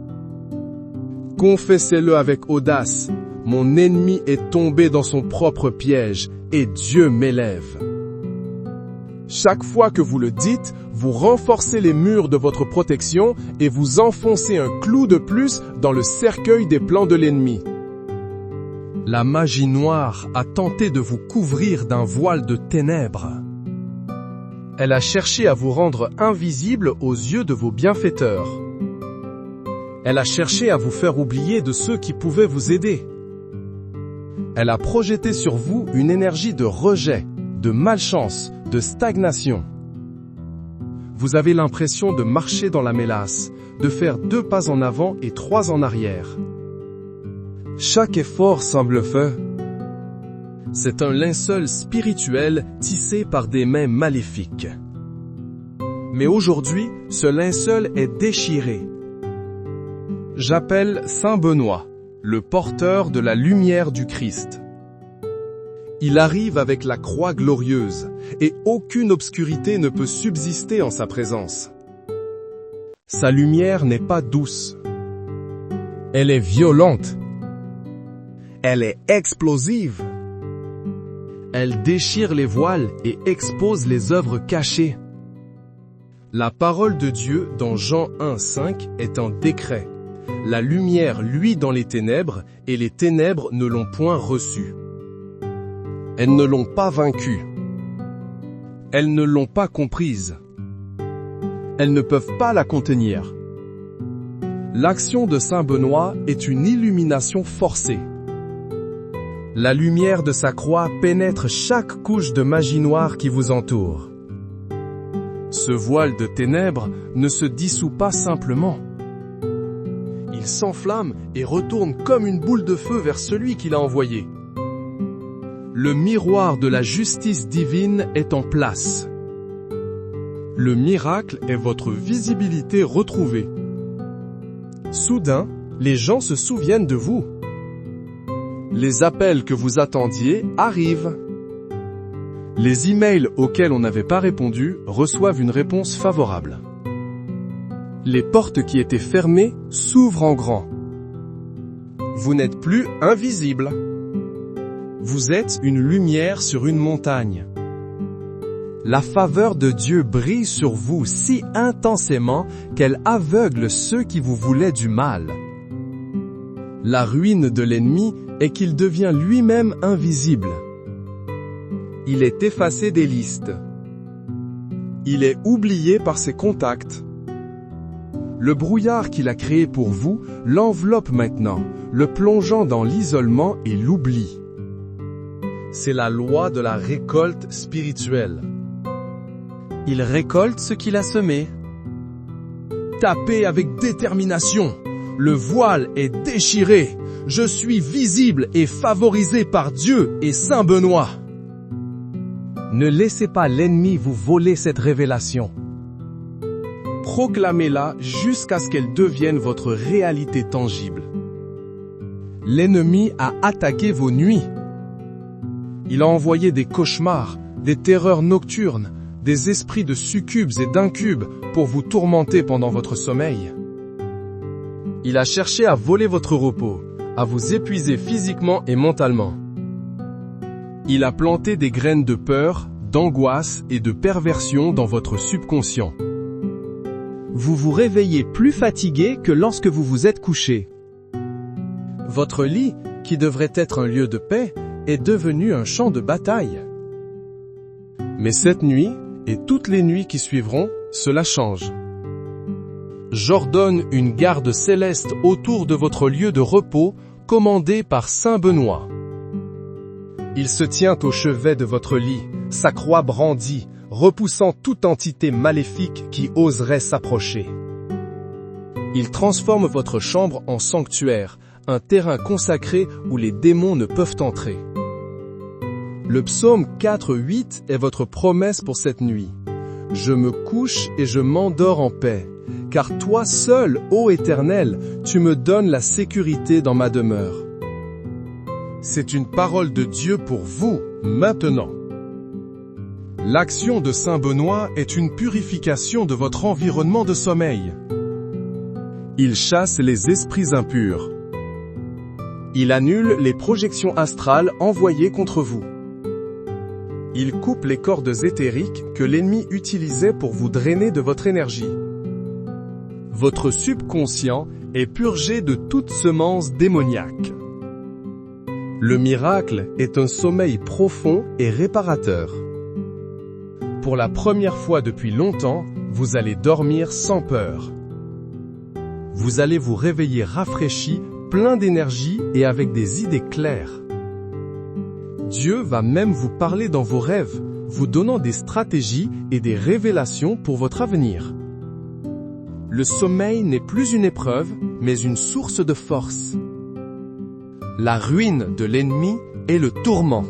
[SPEAKER 1] Confessez-le avec audace, mon ennemi est tombé dans son propre piège et Dieu m'élève. Chaque fois que vous le dites, vous renforcez les murs de votre protection et vous enfoncez un clou de plus dans le cercueil des plans de l'ennemi. La magie noire a tenté de vous couvrir d'un voile de ténèbres. Elle a cherché à vous rendre invisible aux yeux de vos bienfaiteurs. Elle a cherché à vous faire oublier de ceux qui pouvaient vous aider. Elle a projeté sur vous une énergie de rejet, de malchance, de stagnation. Vous avez l'impression de marcher dans la mélasse, de faire 2 pas en avant et 3 en arrière. Chaque effort semble vain. C'est un linceul spirituel tissé par des mains maléfiques. Mais aujourd'hui, ce linceul est déchiré. J'appelle Saint Benoît, le porteur de la lumière du Christ. Il arrive avec la croix glorieuse, et aucune obscurité ne peut subsister en sa présence. Sa lumière n'est pas douce. Elle est violente. Elle est explosive. Elle déchire les voiles et expose les œuvres cachées. La parole de Dieu dans Jean 1:5 est un décret. La lumière luit dans les ténèbres et les ténèbres ne l'ont point reçue. Elles ne l'ont pas vaincue. Elles ne l'ont pas comprise.
[SPEAKER 2] Elles ne peuvent pas la contenir.
[SPEAKER 1] L'action de Saint Benoît est une illumination forcée. La lumière de sa croix pénètre chaque couche de magie noire qui vous entoure. Ce voile de ténèbres ne se dissout pas simplement. Il s'enflamme et retourne comme une boule de feu vers celui qui l'a envoyé. Le miroir de la justice divine est en place. Le miracle est votre visibilité retrouvée. Soudain, les gens se souviennent de vous. Les appels que vous attendiez arrivent. Les emails auxquels on n'avait pas répondu reçoivent une réponse favorable. Les portes qui étaient fermées s'ouvrent en grand. Vous n'êtes plus invisible. Vous êtes une lumière sur une montagne. La faveur de Dieu brille sur vous si intensément qu'elle aveugle ceux qui vous voulaient du mal. La ruine de l'ennemi est qu'il devient lui-même invisible. Il est effacé des listes. Il est oublié par ses contacts. Le brouillard qu'il a créé pour vous l'enveloppe maintenant, le plongeant dans l'isolement et l'oubli. C'est la loi de la récolte spirituelle. Il récolte ce qu'il a semé. Tapez avec détermination. Le voile est déchiré. Je suis visible et favorisé par Dieu et Saint Benoît. Ne laissez pas l'ennemi vous voler cette révélation. Proclamez-la jusqu'à ce qu'elle devienne votre réalité tangible. L'ennemi a attaqué vos nuits. Il a envoyé des cauchemars, des terreurs nocturnes, des esprits de succubes et d'incubes pour vous tourmenter pendant votre sommeil. Il a cherché à voler votre repos, à vous épuiser physiquement et mentalement. Il a planté des graines de peur, d'angoisse et de perversion dans votre subconscient. Vous vous réveillez plus fatigué que lorsque vous vous êtes couché. Votre lit, qui devrait être un lieu de paix, est devenu un champ de bataille. Mais cette nuit, et toutes les nuits qui suivront, cela change. J'ordonne une garde céleste autour de votre lieu de repos, commandée par Saint Benoît. Il se tient au chevet de votre lit, sa croix brandie, repoussant toute entité maléfique qui oserait s'approcher. Il transforme votre chambre en sanctuaire, un terrain consacré où les démons ne peuvent entrer. Le psaume 4:8 est votre promesse pour cette nuit. Je me couche et je m'endors en paix, car toi seul, ô Éternel, tu me donnes la sécurité dans ma demeure. C'est une parole de Dieu pour vous, maintenant. L'action de Saint Benoît est une purification de votre environnement de sommeil. Il chasse les esprits impurs. Il annule les projections astrales envoyées contre vous. Il coupe les cordes éthériques que l'ennemi utilisait pour vous drainer de votre énergie. Votre subconscient est purgé de toute semence démoniaque. Le miracle est un sommeil profond et réparateur. Pour la première fois depuis longtemps, vous allez dormir sans peur. Vous allez vous réveiller rafraîchi, plein d'énergie et avec des idées claires. Dieu va même vous parler dans vos rêves, vous donnant des stratégies et des révélations pour votre avenir. Le sommeil n'est plus une épreuve, mais une source de force. La ruine de l'ennemi est le tourment.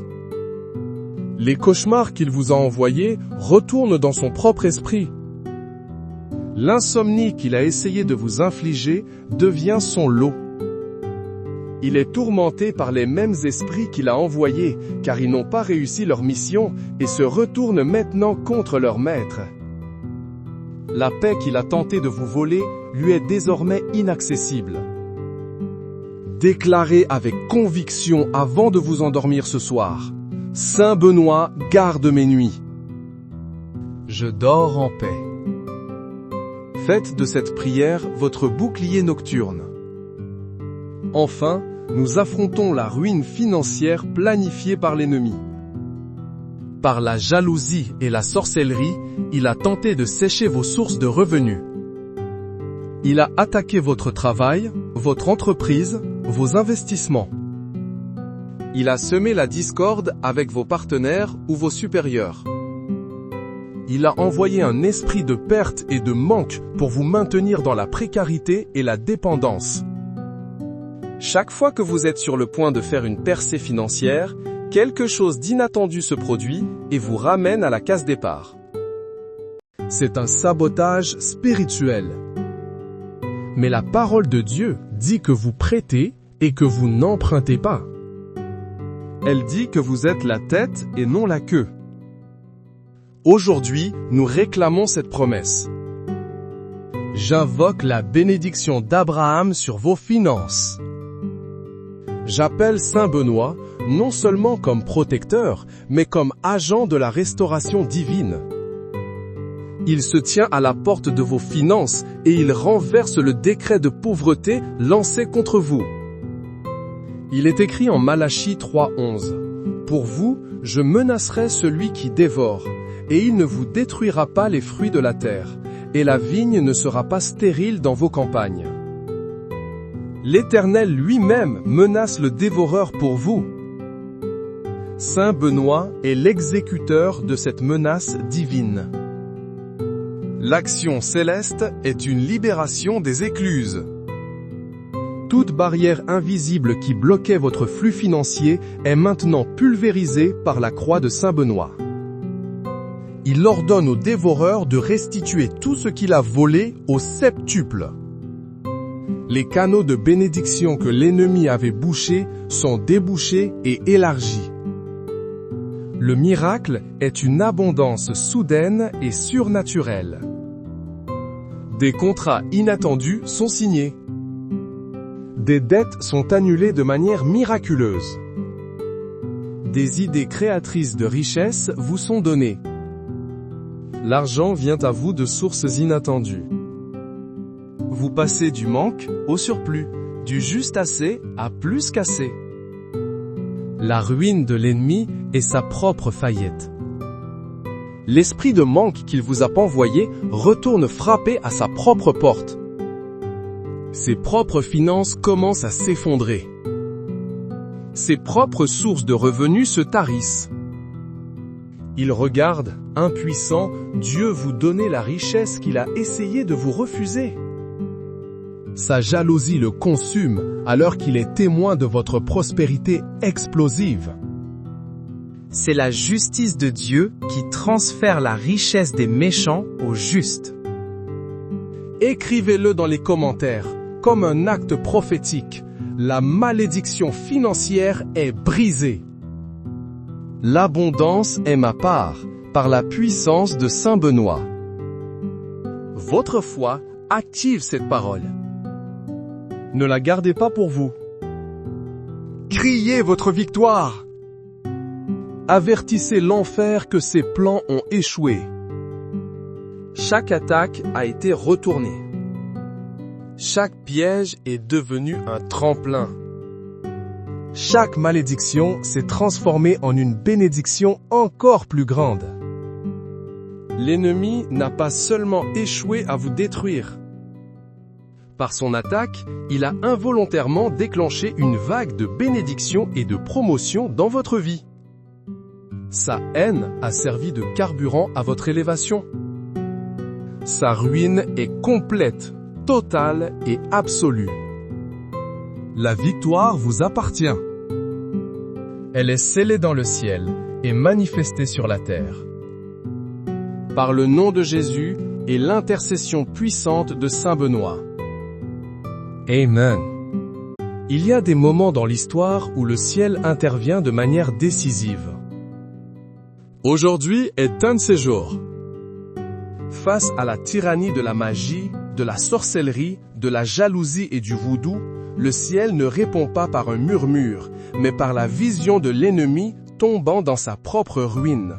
[SPEAKER 1] Les cauchemars qu'il vous a envoyés retournent dans son propre esprit. L'insomnie qu'il a essayé de vous infliger devient son lot. Il est tourmenté par les mêmes esprits qu'il a envoyés, car ils n'ont pas réussi leur mission et se retournent maintenant contre leur maître. La paix qu'il a tenté de vous voler lui est désormais inaccessible. Déclarez avec conviction avant de vous endormir ce soir. Saint Benoît, garde mes nuits. Je dors en paix. Faites de cette prière votre bouclier nocturne. Enfin, nous affrontons la ruine financière planifiée par l'ennemi. Par la jalousie et la sorcellerie, il a tenté de sécher vos sources de revenus. Il a attaqué votre travail, votre entreprise, vos investissements. Il a semé la discorde avec vos partenaires ou vos supérieurs. Il a envoyé un esprit de perte et de manque pour vous maintenir dans la précarité et la dépendance. Chaque fois que vous êtes sur le point de faire une percée financière, quelque chose d'inattendu se produit et vous ramène à la case départ.
[SPEAKER 2] C'est un sabotage spirituel. Mais la parole de Dieu dit que vous prêtez et que vous n'empruntez pas.
[SPEAKER 1] Elle dit que vous êtes la tête et non la queue. Aujourd'hui, nous réclamons cette promesse.
[SPEAKER 2] J'invoque la bénédiction d'Abraham sur vos finances.
[SPEAKER 1] J'appelle Saint Benoît, non seulement comme protecteur, mais comme agent de la restauration divine. Il se tient à la porte de vos finances et il renverse le décret de pauvreté lancé contre vous. Il est écrit en Malachie 3:11. Pour vous, je menacerai celui qui dévore, et il ne vous détruira pas les fruits de la terre, et la vigne ne sera pas stérile dans vos campagnes. L'Éternel lui-même menace le dévoreur pour vous. Saint Benoît est l'exécuteur de cette menace divine. L'action céleste est une libération des écluses. Toute barrière invisible qui bloquait votre flux financier est maintenant pulvérisée par la croix de Saint Benoît. Il ordonne au dévoreur de restituer tout ce qu'il a volé au septuple. Les canaux de bénédiction que l'ennemi avait bouchés sont débouchés et élargis. Le miracle est une abondance soudaine et surnaturelle. Des contrats inattendus sont signés. Des dettes sont annulées de manière miraculeuse. Des idées créatrices de richesse vous sont données. L'argent vient à vous de sources inattendues. Vous passez du manque au surplus, du juste assez à plus qu'assez. La ruine de l'ennemi est sa propre faillite. L'esprit de manque qu'il vous a envoyé retourne frapper à sa propre porte. Ses propres finances commencent à s'effondrer. Ses propres sources de revenus se tarissent. Il regarde, impuissant, Dieu vous donner la richesse qu'il a essayé de vous refuser. Sa jalousie le consume alors qu'il est témoin de votre prospérité explosive.
[SPEAKER 3] C'est la justice de Dieu qui transfère la richesse des méchants aux justes.
[SPEAKER 1] Écrivez-le dans les commentaires, comme un acte prophétique. La malédiction financière est brisée. L'abondance est ma part, par la puissance de Saint Benoît. Votre foi active cette parole. Ne la gardez pas pour vous. Criez votre victoire. Avertissez l'enfer que ses plans ont échoué. Chaque attaque a été retournée. Chaque piège est devenu un tremplin. Chaque malédiction s'est transformée en une bénédiction encore plus grande. L'ennemi n'a pas seulement échoué à vous détruire. Par son attaque, il a involontairement déclenché une vague de bénédictions et de promotion dans votre vie. Sa haine a servi de carburant à votre élévation. Sa ruine est complète, totale et absolue. La victoire vous appartient. Elle est scellée dans le ciel et manifestée sur la terre. Par le nom de Jésus et l'intercession puissante de Saint Benoît. Amen. Il y a des moments dans l'histoire où le ciel intervient de manière décisive. Aujourd'hui est un de ces jours. Face à la tyrannie de la magie, de la sorcellerie, de la jalousie et du voodoo, le ciel ne répond pas par un murmure, mais par la vision de l'ennemi tombant dans sa propre ruine.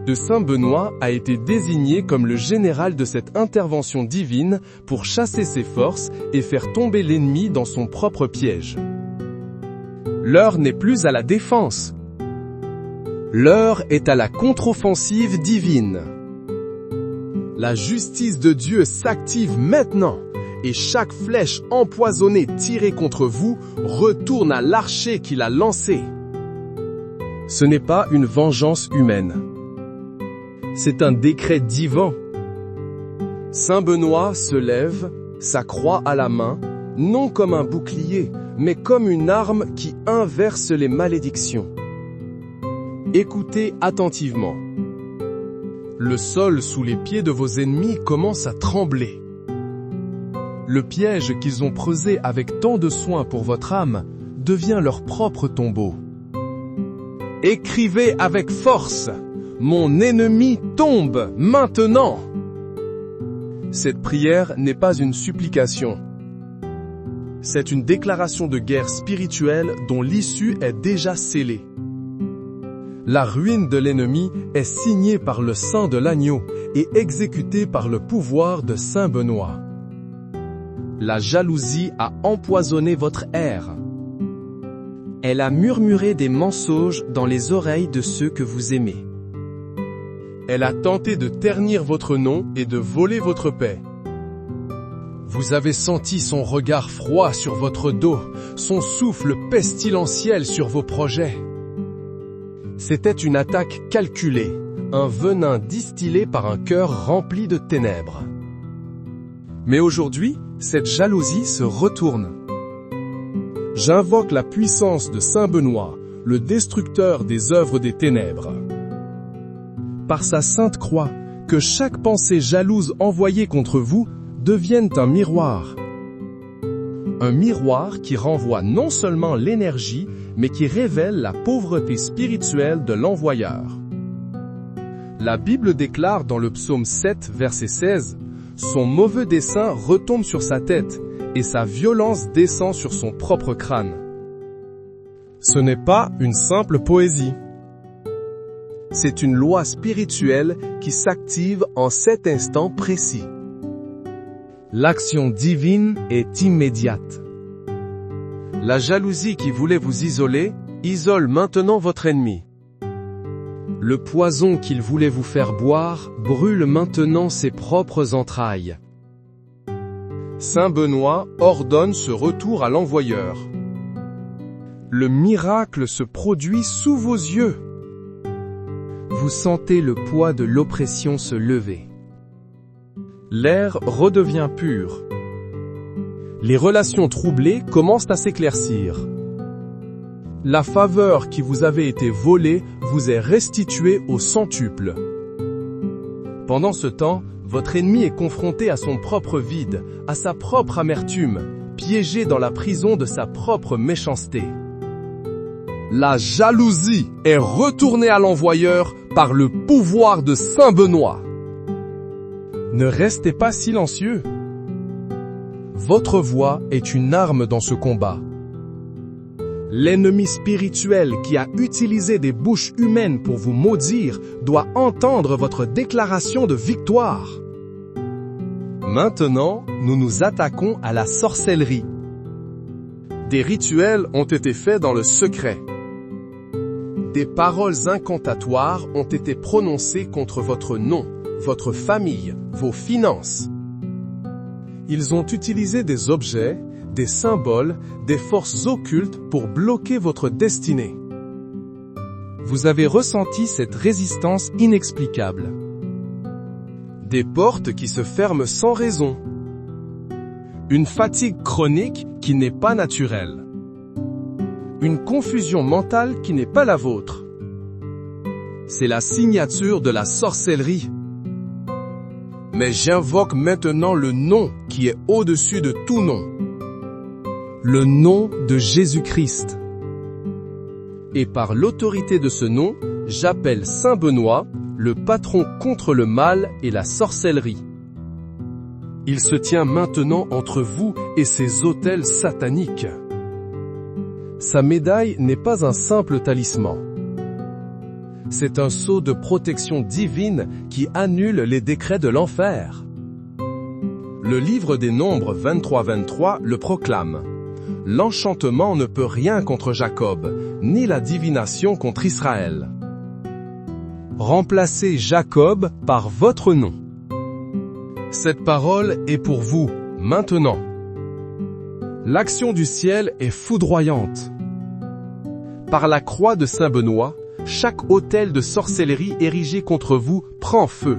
[SPEAKER 1] De Saint Benoît a été désigné comme le général de cette intervention divine pour chasser ses forces et faire tomber l'ennemi dans son propre piège. L'heure n'est plus à la défense. L'heure est à la contre-offensive divine. La justice de Dieu s'active maintenant, et chaque flèche empoisonnée tirée contre vous retourne à l'archer qui l'a lancée. Ce n'est pas une vengeance humaine. C'est un décret divin. Saint Benoît se lève, sa croix à la main, non comme un bouclier, mais comme une arme qui inverse les malédictions. Écoutez attentivement. Le sol sous les pieds de vos ennemis commence à trembler. Le piège qu'ils ont creusé avec tant de soin pour votre âme devient leur propre tombeau. Écrivez avec force, « Mon ennemi tombe maintenant !» Cette prière n'est pas une supplication. C'est une déclaration de guerre spirituelle dont l'issue est déjà scellée. La ruine de l'ennemi est signée par le sang de l'agneau et exécutée par le pouvoir de Saint Benoît. La jalousie a empoisonné votre air. Elle a murmuré des mensonges dans les oreilles de ceux que vous aimez. Elle a tenté de ternir votre nom et de voler votre paix. Vous avez senti son regard froid sur votre dos, son souffle pestilentiel sur vos projets. C'était une attaque calculée, un venin distillé par un cœur rempli de ténèbres. Mais aujourd'hui, cette jalousie se retourne. J'invoque la puissance de Saint Benoît, le destructeur des œuvres des ténèbres. Par sa sainte croix, que chaque pensée jalouse envoyée contre vous devienne un miroir. Un miroir qui renvoie non seulement l'énergie, mais qui révèle la pauvreté spirituelle de l'envoyeur. La Bible déclare dans le psaume 7, verset 16, « Son mauvais dessein retombe sur sa tête, et sa violence descend sur son propre crâne. » Ce n'est pas une simple poésie. C'est une loi spirituelle qui s'active en cet instant précis. L'action divine est immédiate. La jalousie qui voulait vous isoler, isole maintenant votre ennemi. Le poison qu'il voulait vous faire boire, brûle maintenant ses propres entrailles. Saint Benoît ordonne ce retour à l'envoyeur. Le miracle se produit sous vos yeux. Vous sentez le poids de l'oppression se lever. L'air redevient pur. Les relations troublées commencent à s'éclaircir. La faveur qui vous avait été volée vous est restituée au centuple. Pendant ce temps, votre ennemi est confronté à son propre vide, à sa propre amertume, piégé dans la prison de sa propre méchanceté. La jalousie est retournée à l'envoyeur par le pouvoir de Saint Benoît. Ne restez pas silencieux. Votre voix est une arme dans ce combat. L'ennemi spirituel qui a utilisé des bouches humaines pour vous maudire doit entendre votre déclaration de victoire. Maintenant, nous nous attaquons à la sorcellerie. Des rituels ont été faits dans le secret. Des paroles incantatoires ont été prononcées contre votre nom, votre famille, vos finances. Ils ont utilisé des objets, des symboles, des forces occultes pour bloquer votre destinée. Vous avez ressenti cette résistance inexplicable. Des portes qui se ferment sans raison. Une fatigue chronique qui n'est pas naturelle. Une confusion mentale qui n'est pas la vôtre. C'est la signature de la sorcellerie. Mais j'invoque maintenant le nom qui est au-dessus de tout nom. Le nom de Jésus-Christ. Et par l'autorité de ce nom, j'appelle Saint Benoît, le patron contre le mal et la sorcellerie. Il se tient maintenant entre vous et ces autels sataniques. Sa médaille n'est pas un simple talisman. C'est un sceau de protection divine qui annule les décrets de l'enfer. Le livre des Nombres 23-23 le proclame. L'enchantement ne peut rien contre Jacob, ni la divination contre Israël.
[SPEAKER 2] Remplacez Jacob par votre nom.
[SPEAKER 1] Cette parole est pour vous, maintenant.
[SPEAKER 2] L'action du ciel est foudroyante.
[SPEAKER 1] Par la croix de Saint Benoît, chaque autel de sorcellerie érigé contre vous prend feu.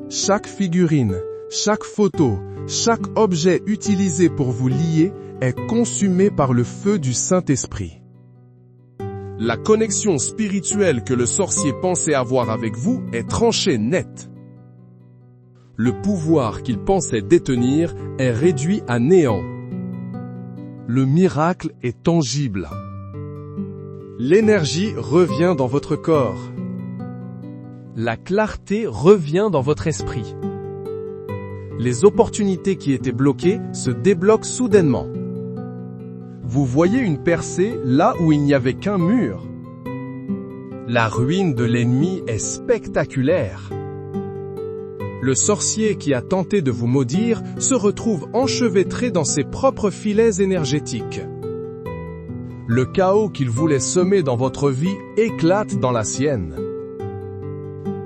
[SPEAKER 2] Chaque figurine, chaque photo, chaque objet utilisé pour vous lier est consumé par le feu du Saint-Esprit.
[SPEAKER 1] La connexion spirituelle que le sorcier pensait avoir avec vous est tranchée net. Le pouvoir qu'il pensait détenir est réduit à néant.
[SPEAKER 2] Le miracle est tangible. L'énergie revient dans votre corps.
[SPEAKER 3] La clarté revient dans votre esprit.
[SPEAKER 1] Les opportunités qui étaient bloquées se débloquent soudainement. Vous voyez une percée là où il n'y avait qu'un mur. La ruine de l'ennemi est spectaculaire. Le sorcier qui a tenté de vous maudire se retrouve enchevêtré dans ses propres filets énergétiques. Le chaos qu'il voulait semer dans votre vie éclate dans la sienne.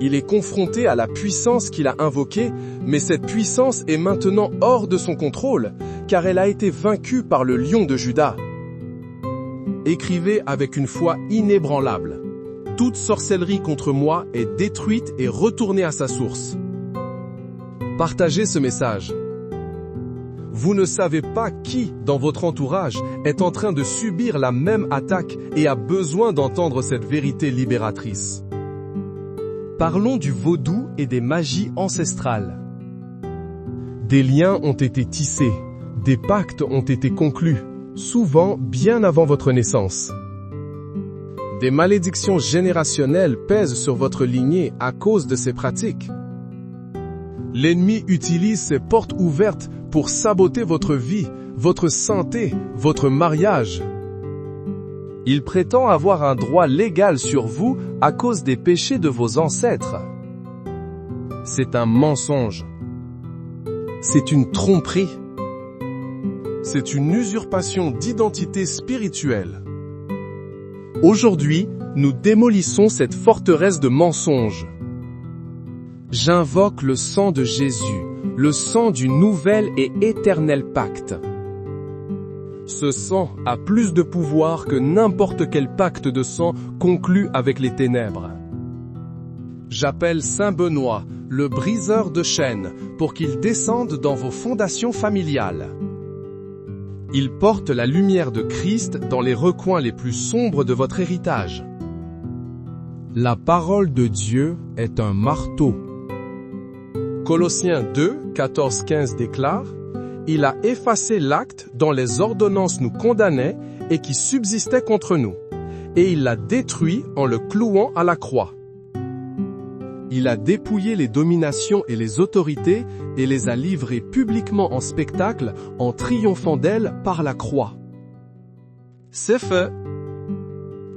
[SPEAKER 1] Il est confronté à la puissance qu'il a invoquée, mais cette puissance est maintenant hors de son contrôle, car elle a été vaincue par le lion de Juda. Écrivez avec une foi inébranlable. Toute sorcellerie contre moi est détruite et retournée à sa source. Partagez ce message. Vous ne savez pas qui, dans votre entourage, est en train de subir la même attaque et a besoin d'entendre cette vérité libératrice. Parlons du vaudou et des magies ancestrales.
[SPEAKER 2] Des liens ont été tissés, des pactes ont été conclus, souvent bien avant votre naissance.
[SPEAKER 1] Des malédictions générationnelles pèsent sur votre lignée à cause de ces pratiques. L'ennemi utilise ces portes ouvertes pour saboter votre vie, votre santé, votre mariage. Il prétend avoir un droit légal sur vous à cause des péchés de vos ancêtres. C'est un mensonge. C'est une tromperie. C'est une usurpation d'identité spirituelle. Aujourd'hui, nous démolissons cette forteresse de mensonges. J'invoque le sang de Jésus, le sang du nouvel et éternel pacte. Ce sang a plus de pouvoir que n'importe quel pacte de sang conclu avec les ténèbres. J'appelle Saint Benoît, le briseur de chaînes, pour qu'il descende dans vos fondations familiales. Il porte la lumière de Christ dans les recoins les plus sombres de votre héritage.
[SPEAKER 2] La parole de Dieu est un marteau.
[SPEAKER 1] Colossiens 2, 14-15 déclare « Il a effacé l'acte dont les ordonnances nous condamnaient et qui subsistait contre nous, et il l'a détruit en le clouant à la croix. Il a dépouillé les dominations et les autorités et les a livrées publiquement en spectacle en triomphant d'elles par la croix. C'est fait.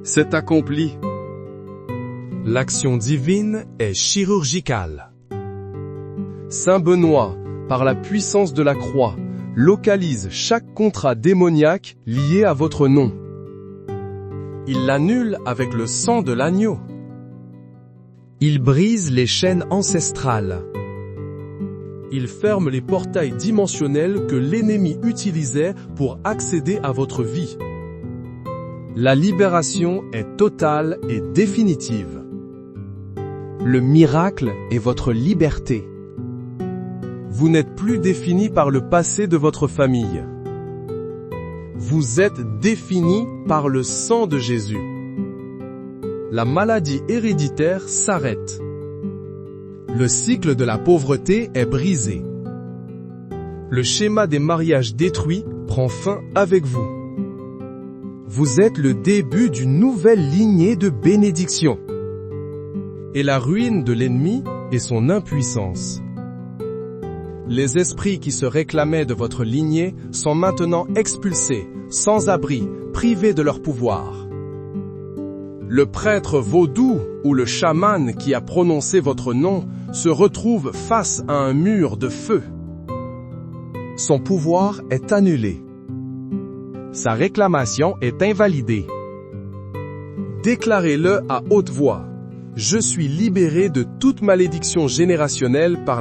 [SPEAKER 1] C'est accompli. » L'action divine est chirurgicale. Saint Benoît, par la puissance de la croix, localise chaque contrat démoniaque lié à votre nom. Il l'annule avec le sang de l'agneau. Il brise les chaînes ancestrales. Il ferme les portails dimensionnels que l'ennemi utilisait pour accéder à votre vie. La libération est totale et définitive. Le miracle est votre liberté. Vous n'êtes plus défini par le passé de votre famille. Vous êtes défini par le sang de Jésus. La maladie héréditaire s'arrête. Le cycle de la pauvreté est brisé. Le schéma des mariages détruits prend fin avec vous. Vous êtes le début d'une nouvelle lignée de bénédictions. Et la ruine de l'ennemi est son impuissance. Les esprits qui se réclamaient de votre lignée sont maintenant expulsés, sans abri, privés de leur pouvoir. Le prêtre vaudou ou le chaman qui a prononcé votre nom se retrouve face à un mur de feu. Son pouvoir est annulé. Sa réclamation est invalidée. Déclarez-le à haute voix. Je suis libéré de toute malédiction générationnelle par